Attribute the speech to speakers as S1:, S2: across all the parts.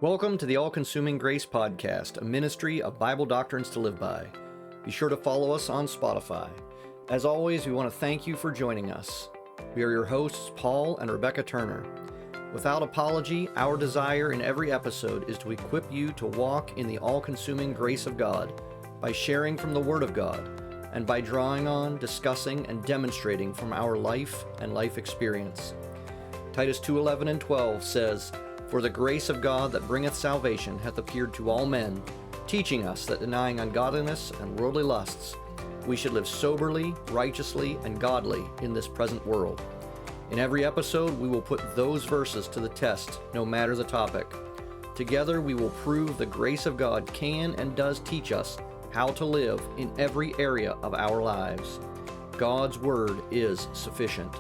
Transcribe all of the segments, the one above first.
S1: Welcome to the All-Consuming Grace Podcast, a ministry of Bible doctrines to live by. Be sure to follow us on Spotify. As always, we want to thank you for joining us. We are your hosts, Paul and Rebecca Turner. Without apology, our desire in every episode is to equip you to walk in the all-consuming grace of God by sharing from the Word of God and by drawing on, discussing, and demonstrating from our life and life experience. Titus 2:11 and 12 says, "For the grace of God that bringeth salvation hath appeared to all men, teaching us that denying ungodliness and worldly lusts, we should live soberly, righteously, and godly in this present world." In every episode, we will put those verses to the test, no matter the topic. Together, we will prove the grace of God can and does teach us how to live in every area of our lives. God's Word is sufficient.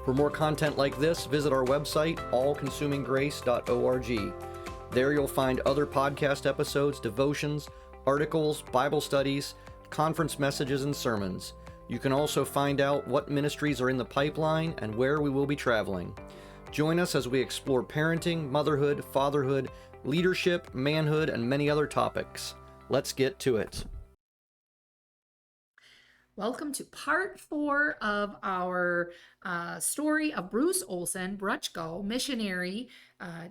S1: For more content like this, visit our website, allconsuminggrace.org. There you'll find other podcast episodes, devotions, articles, Bible studies, conference messages, and sermons. You can also find out what ministries are in the pipeline and where we will be traveling. Join us as we explore parenting, motherhood, fatherhood, leadership, manhood, and many other topics. Let's get to it.
S2: Welcome to part 4 of our story of Bruce Olson, Bruchko, missionary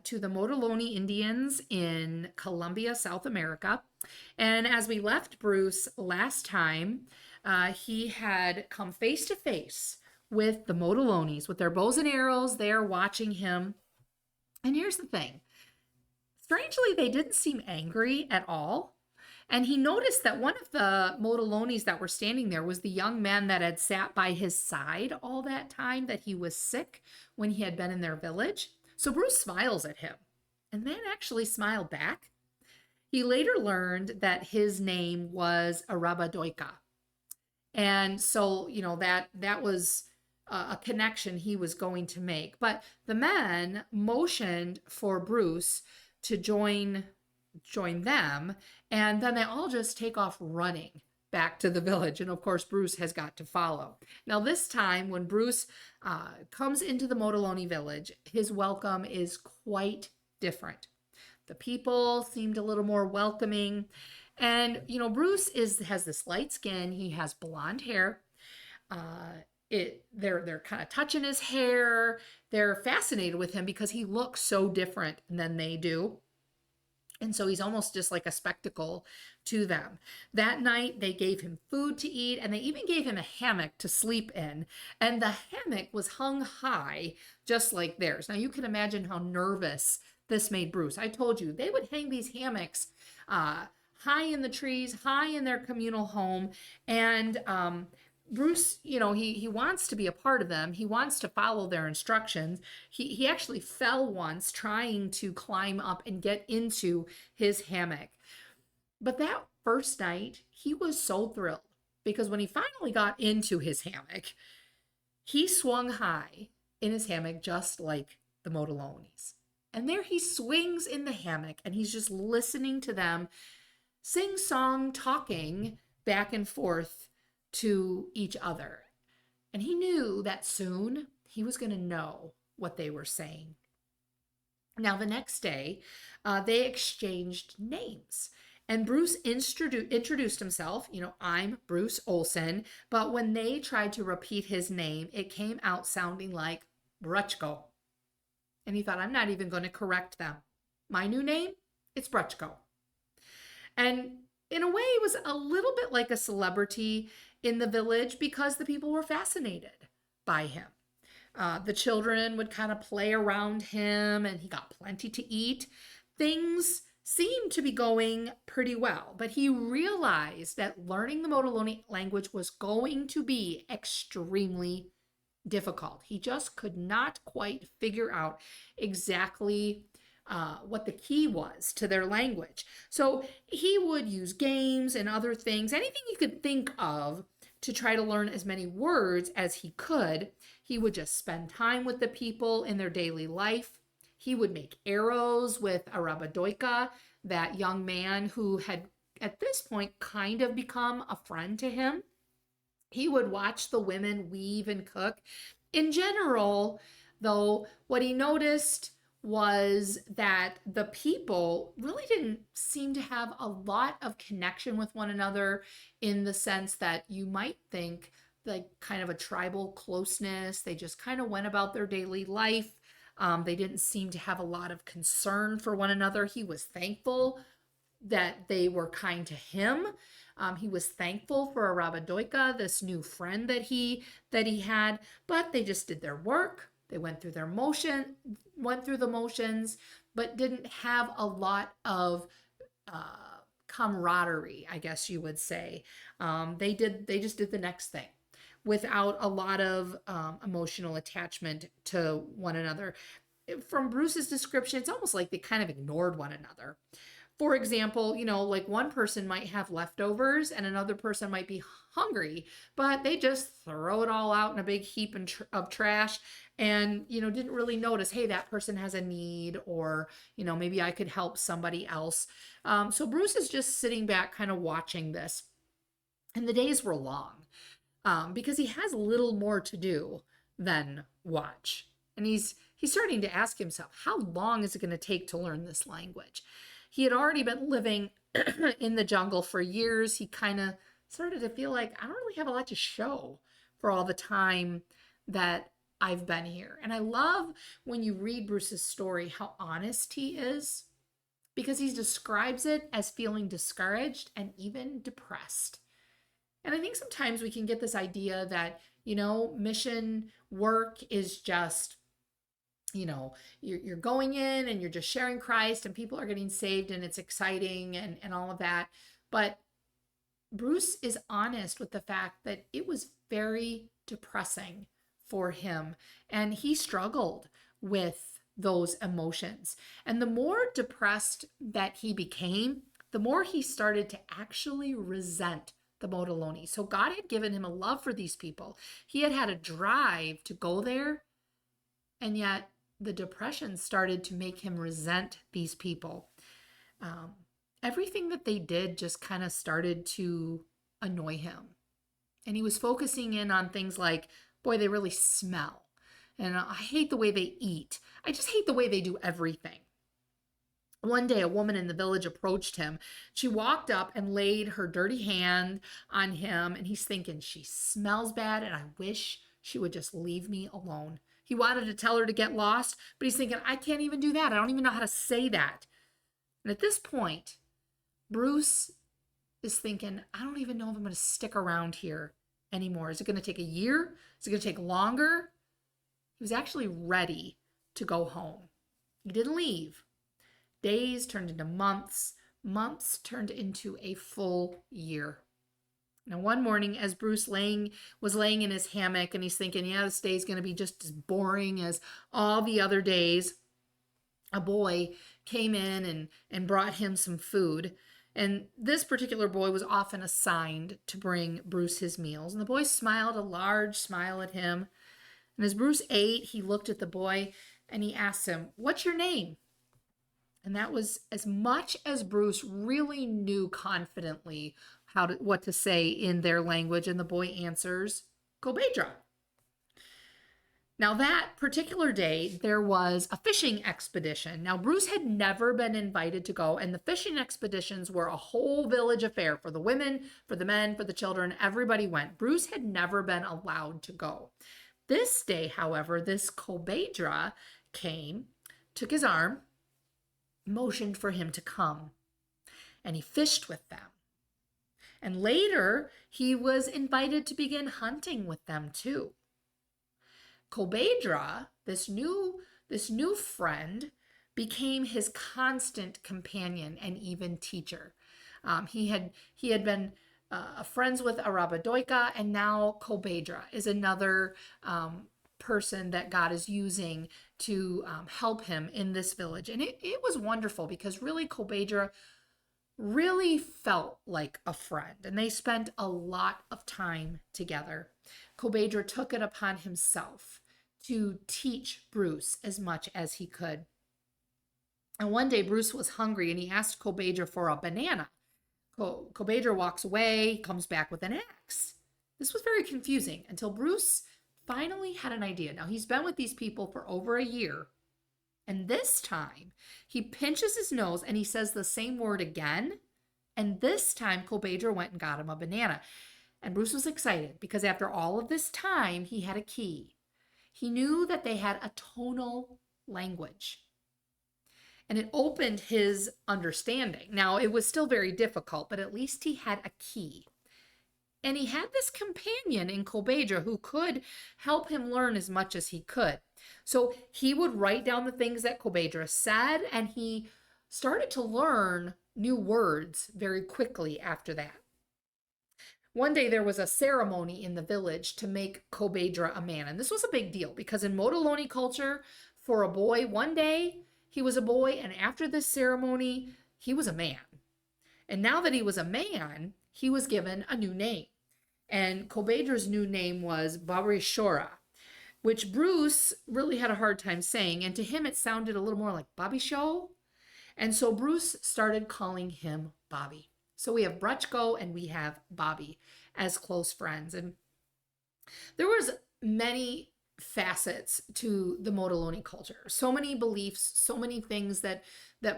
S2: to the Motilone Indians in Colombia, South America. And as we left Bruce last time, he had come face to face with the Motilones. With their bows and arrows, they are watching him. And here's the thing. Strangely, they didn't seem angry at all. And he noticed that one of the Motilones that were standing there was the young man that had sat by his side all that time that he was sick when he had been in their village. So Bruce smiles at him and then actually smiled back. He later learned that his name was Arabadoika. And so, that was a connection he was going to make. But the men motioned for Bruce to join them, and then they all just take off running back to the village. And of course, Bruce has got to follow. Now, this time when Bruce comes into the Motilone village, his welcome is quite different. The people seemed a little more welcoming. And, Bruce has this light skin. He has blonde hair. They're kind of touching his hair. They're fascinated with him because he looks so different than they do. And so he's almost just like a spectacle to them. That night, they gave him food to eat, and they even gave him a hammock to sleep in. And the hammock was hung high, just like theirs. Now, you can imagine how nervous this made Bruce. I told you, they would hang these hammocks high in the trees, high in their communal home. And Bruce, he wants to be a part of them. He wants to follow their instructions. He actually fell once trying to climb up and get into his hammock. But that first night, he was so thrilled because when he finally got into his hammock, he swung high in his hammock just like the Motilones. And there he swings in the hammock and he's just listening to them sing song, talking back and forth to each other. And he knew that soon he was going to know what they were saying. Now, the next day, they exchanged names. And Bruce introduced himself, I'm Bruce Olson. But when they tried to repeat his name, it came out sounding like Bruchko. And he thought, I'm not even going to correct them. My new name, it's Bruchko. And in a way, it was a little bit like a celebrity in the village because the people were fascinated by him. The children would kind of play around him and he got plenty to eat. Things seemed to be going pretty well, but he realized that learning the Motilone language was going to be extremely difficult. He just could not quite figure out exactly what the key was to their language. So he would use games and other things, anything you could think of to try to learn as many words as he could. He would just spend time with the people in their daily life. He would make arrows with Arabadoika, that young man who had at this point kind of become a friend to him. He would watch the women weave and cook. In general, though, what he noticed was that the people really didn't seem to have a lot of connection with one another, in the sense that you might think like kind of a tribal closeness. They just kind of went about their daily life. They didn't seem to have a lot of concern for one another. He was thankful that they were kind to him. He was thankful for Arabadoika, this new friend that he had, but they just did their work. They went through the motions, but didn't have a lot of camaraderie, I guess you would say. They just did the next thing without a lot of emotional attachment to one another. From Bruce's description, it's almost like they kind of ignored one another. For example, like one person might have leftovers and another person might be hungry, but they just throw it all out in a big heap of trash, and, didn't really notice, hey, that person has a need, or, maybe I could help somebody else. So Bruce is just sitting back kind of watching this. And the days were long, because he has little more to do than watch. And he's starting to ask himself, how long is it going to take to learn this language? He had already been living in the jungle for years. He kind of started to feel like, I don't really have a lot to show for all the time that I've been here. And I love when you read Bruce's story, how honest he is, because he describes it as feeling discouraged and even depressed. And I think sometimes we can get this idea that, mission work is just, you're going in and you're just sharing Christ and people are getting saved and it's exciting and all of that. But Bruce is honest with the fact that it was very depressing for him, and he struggled with those emotions. And the more depressed that he became, the more he started to actually resent the Motilone. So God had given him a love for these people. He had a drive to go there, and yet the depression started to make him resent these people. Everything that they did just kind of started to annoy him. And he was focusing in on things like, boy, they really smell. And I hate the way they eat. I just hate the way they do everything. One day, a woman in the village approached him. She walked up and laid her dirty hand on him, and he's thinking, she smells bad, and I wish she would just leave me alone. He wanted to tell her to get lost, but he's thinking, I can't even do that. I don't even know how to say that. And at this point, Bruce is thinking, I don't even know if I'm going to stick around here anymore. Is it going to take a year? Is it going to take longer? He was actually ready to go home. He didn't leave. Days turned into months. Months turned into a full year. Now, one morning, as Bruce was laying in his hammock and he's thinking, yeah, this day is going to be just as boring as all the other days, a boy came in and brought him some food. And this particular boy was often assigned to bring Bruce his meals. And the boy smiled a large smile at him. And as Bruce ate, he looked at the boy and he asked him, what's your name? And that was as much as Bruce really knew confidently what to say in their language. And the boy answers, Kobedra. Now, that particular day, there was a fishing expedition. Now, Bruce had never been invited to go, and the fishing expeditions were a whole village affair for the women, for the men, for the children. Everybody went. Bruce had never been allowed to go. This day, however, this Kobedra came, took his arm, motioned for him to come, and he fished with them. And later, he was invited to begin hunting with them too. Kobedra, this new friend, became his constant companion and even teacher. He had been friends with Arabadoika, and now Kobedra is another person that God is using to help him in this village. And it was wonderful, because really Kobedra really felt like a friend, and they spent a lot of time together. Kobedra took it upon himself to teach Bruce as much as he could. And one day Bruce was hungry and he asked Kobedra for a banana. Kobedra walks away, comes back with an axe. This was very confusing until Bruce finally had an idea. Now, he's been with these people for over a year, And this time, he pinches his nose and he says the same word again. And this time, Colbadra went and got him a banana. And Bruce was excited because after all of this time, he had a key. He knew that they had a tonal language. And it opened his understanding. Now, it was still very difficult, but at least he had a key. And he had this companion in Colbadra who could help him learn as much as he could. So he would write down the things that Colbadra said, and he started to learn new words very quickly after that. One day there was a ceremony in the village to make Colbadra a man. And this was a big deal because in Motilone culture, for a boy, one day he was a boy, and after this ceremony, he was a man. And now that he was a man, he was given a new name. And Colbadra's new name was Babishora, which Bruce really had a hard time saying. And to him, it sounded a little more like Bobby Show. And so Bruce started calling him Bobby. So we have Bruchko and we have Bobby as close friends. And there was many facets to the Motilone culture. So many beliefs, so many things that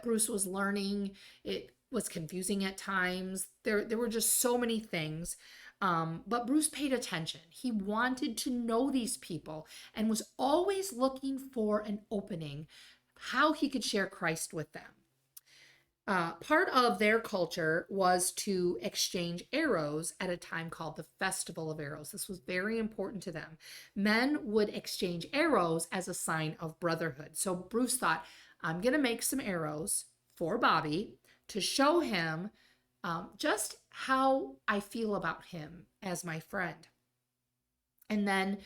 S2: Bruce was learning. It was confusing at times. There were just so many things. But Bruce paid attention. He wanted to know these people and was always looking for an opening, how he could share Christ with them. Part of their culture was to exchange arrows at a time called the Festival of Arrows. This was very important to them. Men would exchange arrows as a sign of brotherhood. So Bruce thought, I'm going to make some arrows for Bobby to show him just how I feel about him as my friend. And then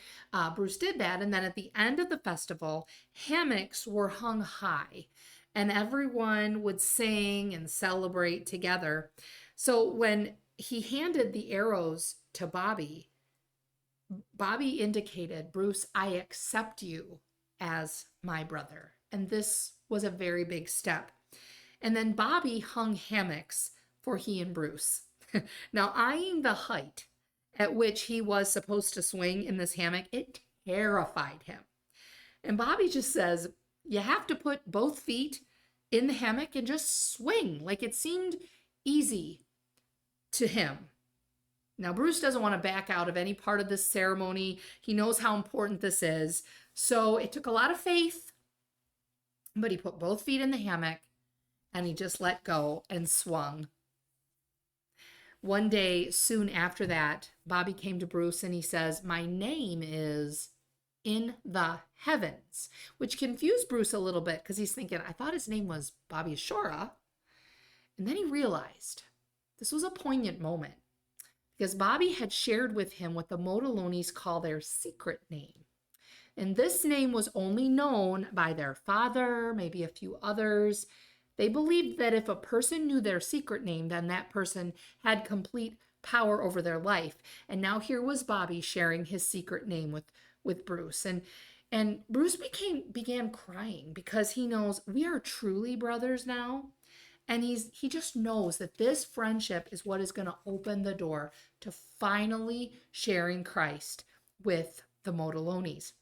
S2: Bruce did that. And then at the end of the festival, hammocks were hung high and everyone would sing and celebrate together. So when he handed the arrows to Bobby, Bobby indicated, Bruce, I accept you as my brother. And this was a very big step. And then Bobby hung hammocks for he and Bruce. Now, eyeing the height at which he was supposed to swing in this hammock, it terrified him. And Bobby just says, you have to put both feet in the hammock and just swing. Like it seemed easy to him. Now, Bruce doesn't want to back out of any part of this ceremony. He knows how important this is. So it took a lot of faith, but he put both feet in the hammock and he just let go and swung. One day soon after that, Bobby came to Bruce and he says, my name is in the heavens, which confused Bruce a little bit because he's thinking, I thought his name was Bobby Ashora. And then he realized this was a poignant moment because Bobby had shared with him what the Motilones call their secret name. And this name was only known by their father, maybe a few others. They believed that if a person knew their secret name, then that person had complete power over their life. And now here was Bobby sharing his secret name with Bruce. And Bruce began crying because he knows we are truly brothers now. And he just knows that this friendship is what is going to open the door to finally sharing Christ with the Motilones.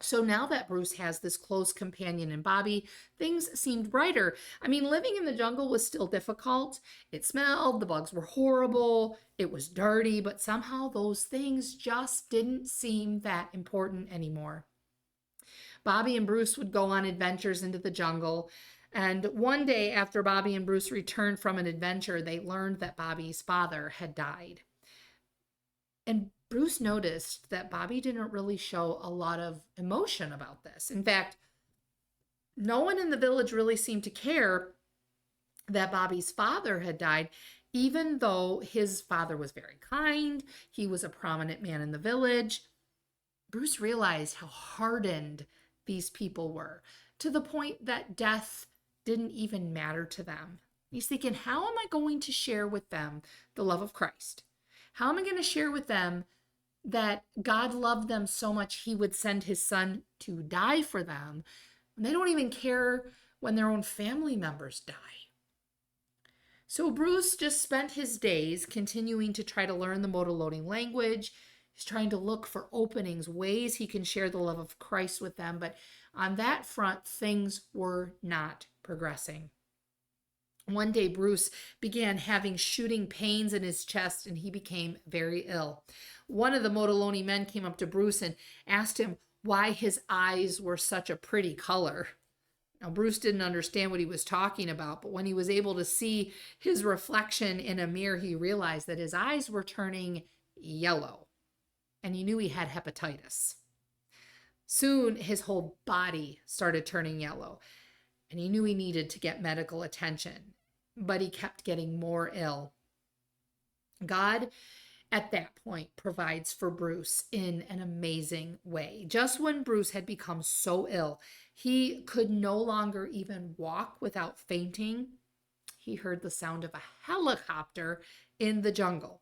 S2: So now that Bruce has this close companion in Bobby, things seemed brighter. I mean, living in the jungle was still difficult. It smelled, the bugs were horrible, it was dirty, but somehow those things just didn't seem that important anymore. Bobby and Bruce would go on adventures into the jungle. And one day after Bobby and Bruce returned from an adventure, they learned that Bobby's father had died. And Bruce noticed that Bobby didn't really show a lot of emotion about this. In fact, no one in the village really seemed to care that Bobby's father had died, even though his father was very kind. He was a prominent man in the village. Bruce realized how hardened these people were, to the point that death didn't even matter to them. He's thinking, how am I going to share with them the love of Christ? How am I going to share with them that God loved them so much he would send his son to die for them? And they don't even care when their own family members die. So Bruce just spent his days continuing to try to learn the Motilone language, He's trying to look for openings, ways he can share the love of Christ with them. But on that front, things were not progressing. One day, Bruce began having shooting pains in his chest, and he became very ill. One of the Motilone men came up to Bruce and asked him why his eyes were such a pretty color. Now, Bruce didn't understand what he was talking about, but when he was able to see his reflection in a mirror, he realized that his eyes were turning yellow, and he knew he had hepatitis. Soon, his whole body started turning yellow, and he knew he needed to get medical attention, but he kept getting more ill. God, at that point, provides for Bruce in an amazing way. Just when Bruce had become so ill, he could no longer even walk without fainting, he heard the sound of a helicopter in the jungle.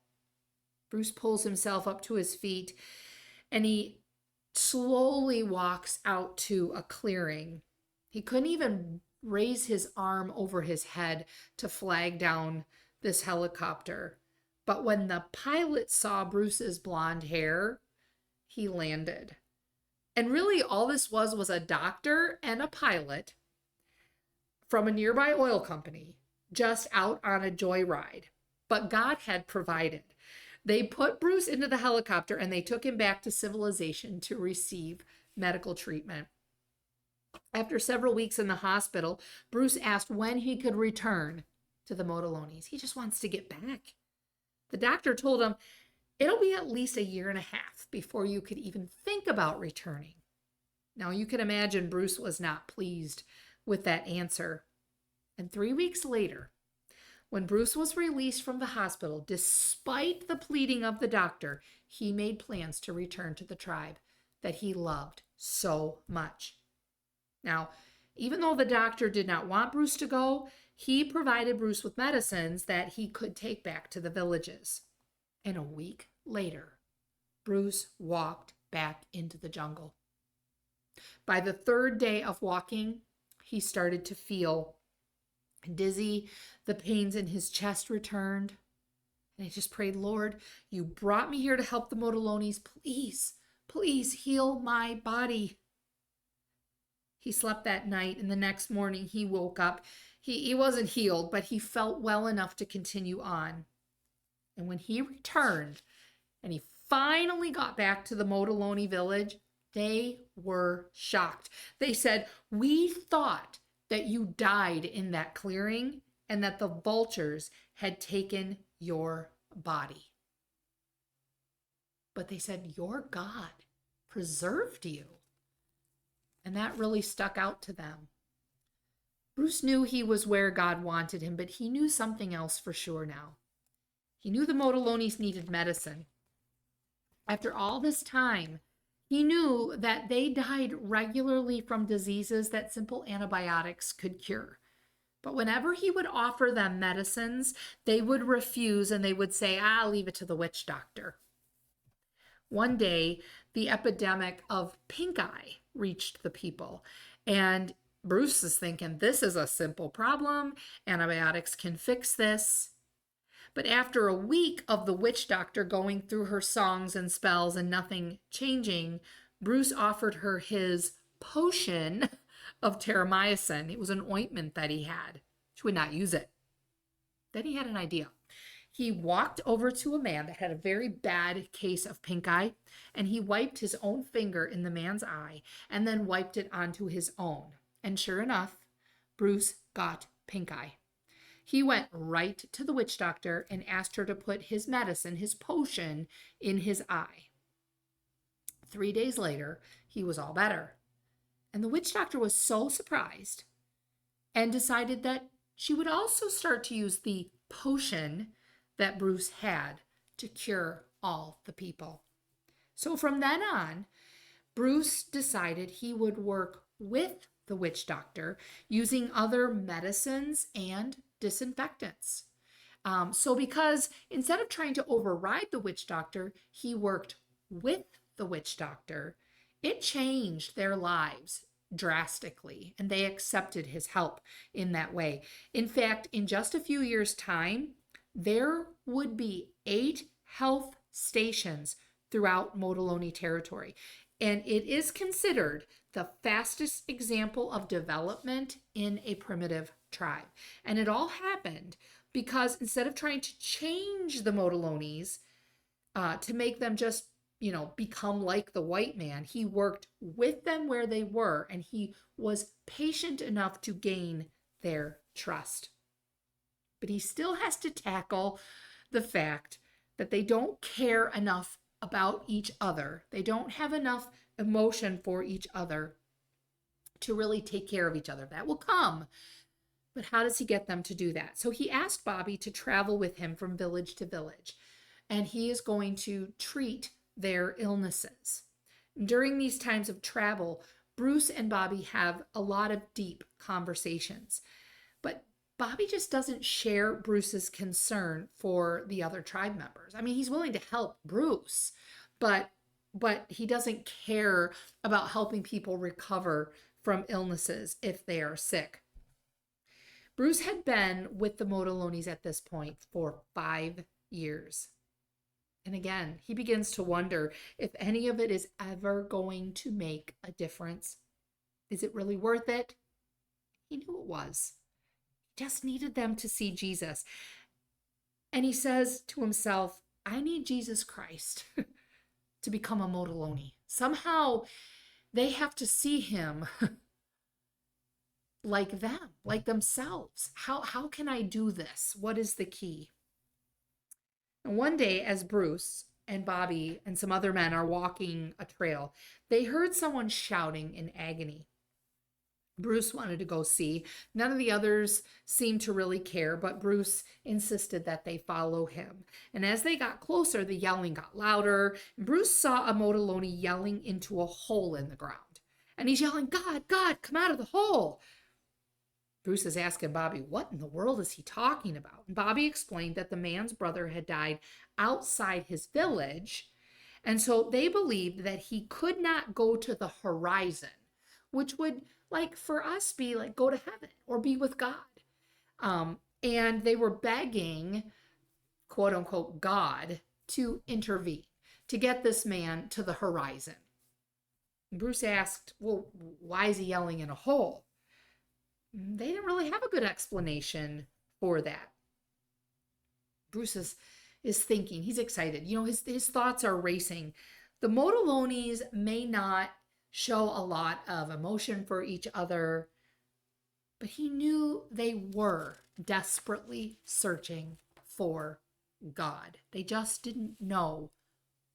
S2: Bruce pulls himself up to his feet, and he slowly walks out to a clearing. He couldn't even raise his arm over his head to flag down this helicopter. But when the pilot saw Bruce's blonde hair, he landed. And really all this was a doctor and a pilot from a nearby oil company just out on a joyride. But God had provided. They put Bruce into the helicopter and they took him back to civilization to receive medical treatment. After several weeks in the hospital, Bruce asked when he could return to the Motilones. He just wants to get back. The doctor told him, it'll be at least a year and a half before you could even think about returning. Now, you can imagine Bruce was not pleased with that answer. And 3 weeks later, when Bruce was released from the hospital, despite the pleading of the doctor, he made plans to return to the tribe that he loved so much. Now, even though the doctor did not want Bruce to go, he provided Bruce with medicines that he could take back to the villages. And a week later, Bruce walked back into the jungle. By the third day of walking, he started to feel dizzy. The pains in his chest returned. And he just prayed, Lord, you brought me here to help the Motilones. Please, please heal my body. He slept that night, and the next morning he woke up. He wasn't healed, but he felt well enough to continue on. And when he returned and he finally got back to the Motilone village, they were shocked. They said, we thought that you died in that clearing and that the vultures had taken your body. But they said, your God preserved you. And that really stuck out to them. Bruce knew he was where God wanted him, but he knew something else for sure now. He knew the Motilones needed medicine. After all this time, he knew that they died regularly from diseases that simple antibiotics could cure. But whenever he would offer them medicines, they would refuse and they would say, leave it to the witch doctor. One day, the epidemic of pink eye reached the people, and Bruce is thinking, this is a simple problem. Antibiotics can fix this. But after a week of the witch doctor going through her songs and spells and nothing changing, Bruce offered her his potion of terramycin. It was an ointment that he had. She would not use it. Then he had an idea. He walked over to a man that had a very bad case of pink eye, and he wiped his own finger in the man's eye and then wiped it onto his own. And sure enough, Bruce got pink eye. He went right to the witch doctor and asked her to put his medicine, his potion, in his eye. 3 days later, he was all better. And the witch doctor was so surprised and decided that she would also start to use the potion that Bruce had to cure all the people. So from then on, Bruce decided he would work with the witch doctor using other medicines and disinfectants. So because instead of trying to override the witch doctor, he worked with the witch doctor, it changed their lives drastically, and they accepted his help in that way. In fact, in just a few years' time, there would be 8 health stations throughout Motilone territory. And it is considered the fastest example of development in a primitive tribe. And it all happened because instead of trying to change the Motilones to make them just, become like the white man, he worked with them where they were, and he was patient enough to gain their trust. But he still has to tackle the fact that they don't care enough about each other. They don't have enough emotion for each other to really take care of each other. That will come. But how does he get them to do that? So he asked Bobby to travel with him from village to village, and he is going to treat their illnesses. During these times of travel, Bruce and Bobby have a lot of deep conversations, but Bobby just doesn't share Bruce's concern for the other tribe members. I mean, he's willing to help Bruce, but he doesn't care about helping people recover from illnesses if they are sick. Bruce had been with the Motilones at this point for 5 years. And again, he begins to wonder if any of it is ever going to make a difference. Is it really worth it? He knew it was. He just needed them to see Jesus. And he says to himself, I need Jesus Christ to become a Motilone. Somehow they have to see him like them, like themselves. How can I do this? What is the key? And one day, as Bruce and Bobby and some other men are walking a trail, they heard someone shouting in agony. Bruce wanted to go see. None of the others seemed to really care, but Bruce insisted that they follow him. And as they got closer, the yelling got louder. Bruce saw a Motilone yelling into a hole in the ground. And he's yelling, God, God, come out of the hole. Bruce is asking Bobby, what in the world is he talking about? And Bobby explained that the man's brother had died outside his village, and so they believed that he could not go to the horizon, which would, like for us, be like go to heaven or be with God. And they were begging, quote unquote, God to intervene, to get this man to the horizon. And Bruce asked, well, why is he yelling in a hole? They didn't really have a good explanation for that. Bruce is thinking, he's excited. His thoughts are racing. The Motilones may not show a lot of emotion for each other, but he knew they were desperately searching for God. They just didn't know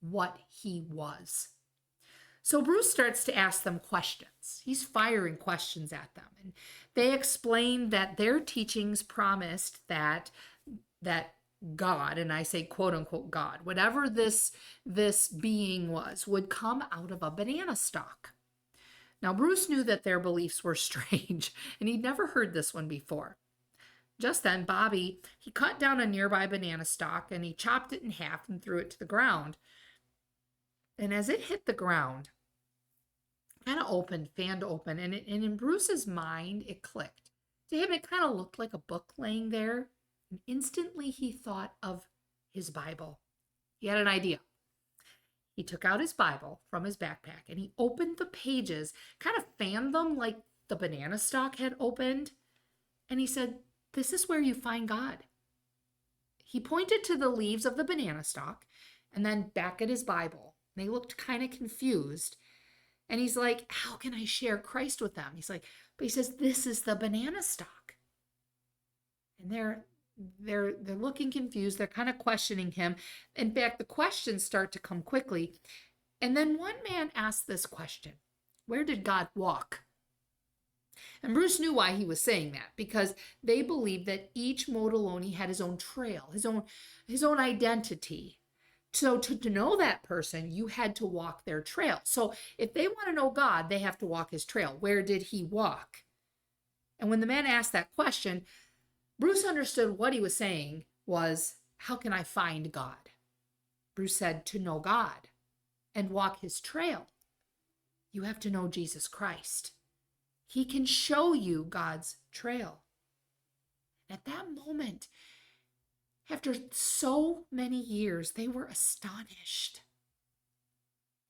S2: what he was. So Bruce starts to ask them questions. He's firing questions at them. And they explained that their teachings promised that God, and I say quote unquote God, whatever this being was, would come out of a banana stalk. Now Bruce knew that their beliefs were strange, and he'd never heard this one before. Just then, Bobby, he cut down a nearby banana stalk and he chopped it in half and threw it to the ground. And as it hit the ground, kind of fanned open, and in Bruce's mind, it clicked. To him, it kind of looked like a book laying there, and instantly he thought of his Bible. He had an idea. He took out his Bible from his backpack, and he opened the pages, kind of fanned them like the banana stalk had opened, and he said, this is where you find God. He pointed to the leaves of the banana stalk, and then back at his Bible. They looked kind of confused. And he's like, how can I share Christ with them? He's like, but he says, this is the banana stalk. And they're looking confused. They're kind of questioning him. In fact, the questions start to come quickly. And then one man asked this question, where did God walk? And Bruce knew why he was saying that, because they believed that each Motilone had his own trail, his own identity. So to know that person, you had to walk their trail. So if they want to know God, they have to walk his trail. Where did he walk? And when the man asked that question, Bruce understood what he was saying was, how can I find God? Bruce said, to know God and walk his trail, you have to know Jesus Christ. He can show you God's trail. At that moment, after so many years, they were astonished.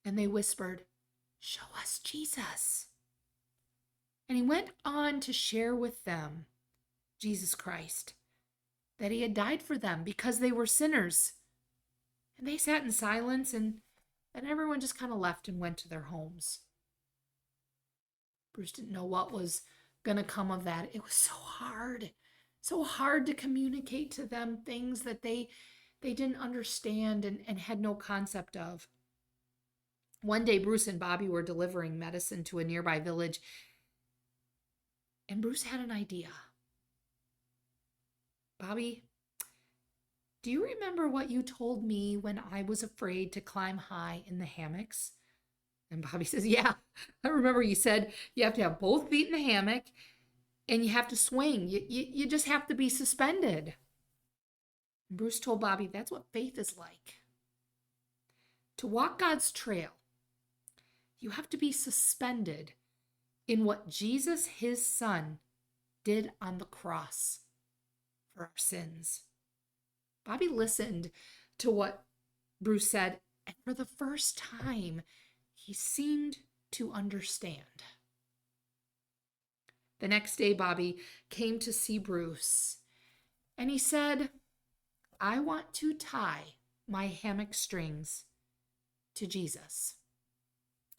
S2: And they whispered, "Show us Jesus." And he went on to share with them Jesus Christ, that he had died for them because they were sinners. And they sat in silence, and then everyone just kind of left and went to their homes. Bruce didn't know what was going to come of that. It was so hard to communicate to them things that they didn't understand and had no concept of. One day, Bruce and Bobby were delivering medicine to a nearby village, and Bruce had an idea. "Bobby, do you remember what you told me when I was afraid to climb high in the hammocks?" And Bobby says, "Yeah, I remember you said you have to have both feet in the hammock and you have to swing. You just have to be suspended." And Bruce told Bobby, "That's what faith is like. To walk God's trail, you have to be suspended in what Jesus, his son, did on the cross for our sins." Bobby listened to what Bruce said, and for the first time, he seemed to understand. The next day, Bobby came to see Bruce, and he said, "I want to tie my hammock strings to Jesus.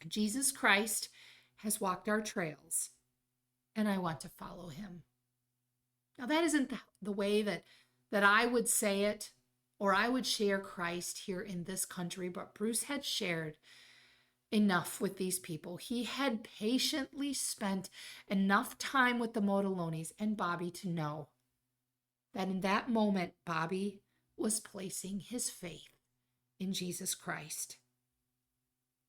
S2: Jesus Christ has walked our trails, and I want to follow him." Now, that isn't the way that I would say it, or I would share Christ here in this country, but Bruce had shared enough with these people. He had patiently spent enough time with the Motilones and Bobby to know that in that moment, Bobby was placing his faith in Jesus Christ.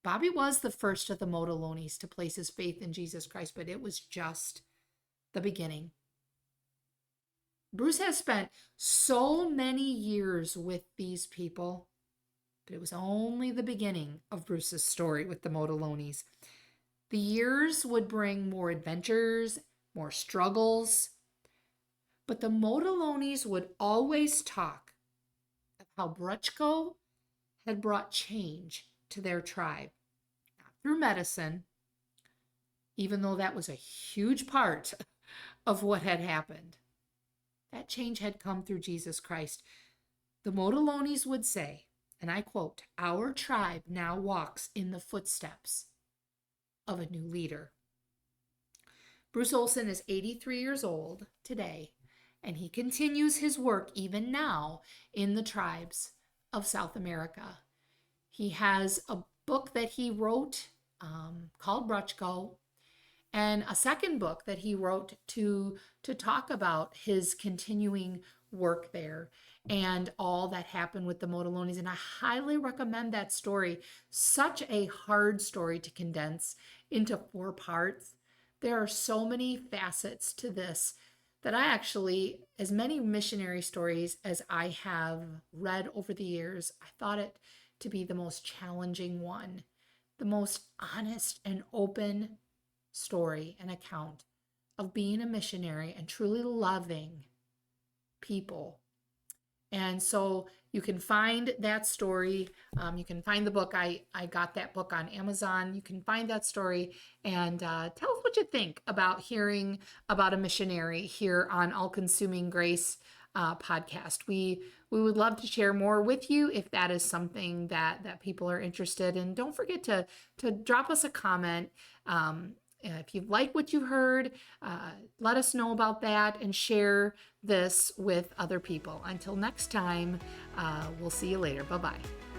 S2: Bobby was the first of the Motilones to place his faith in Jesus Christ, but it was just the beginning. Bruce has spent so many years with these people, but it was only the beginning of Bruce's story with the Motilones. The years would bring more adventures, more struggles, but the Motilones would always talk of how Bruchko had brought change to their tribe, not through medicine, even though that was a huge part of what had happened. That change had come through Jesus Christ. The Motilones would say, and I quote, "Our tribe now walks in the footsteps of a new leader." Bruce Olson is 83 years old today, and he continues his work even now in the tribes of South America. He has a book that he wrote called Bruchko, and a second book that he wrote to talk about his continuing work there and all that happened with the Motilones. And I highly recommend that story. Such a hard story to condense into 4 parts. There are so many facets to this that I actually, as many missionary stories as I have read over the years, I thought it to be the most challenging one, the most honest and open story and account of being a missionary and truly loving people. And so you can find that story. You can find the book. I got that book on Amazon. You can find that story and tell us what you think about hearing about a missionary here on All Consuming Grace podcast. We would love to share more with you if that is something that people are interested in. Don't forget to drop us a comment. If you like what you heard, let us know about that and share this with other people. Until next time, we'll see you later. Bye-bye.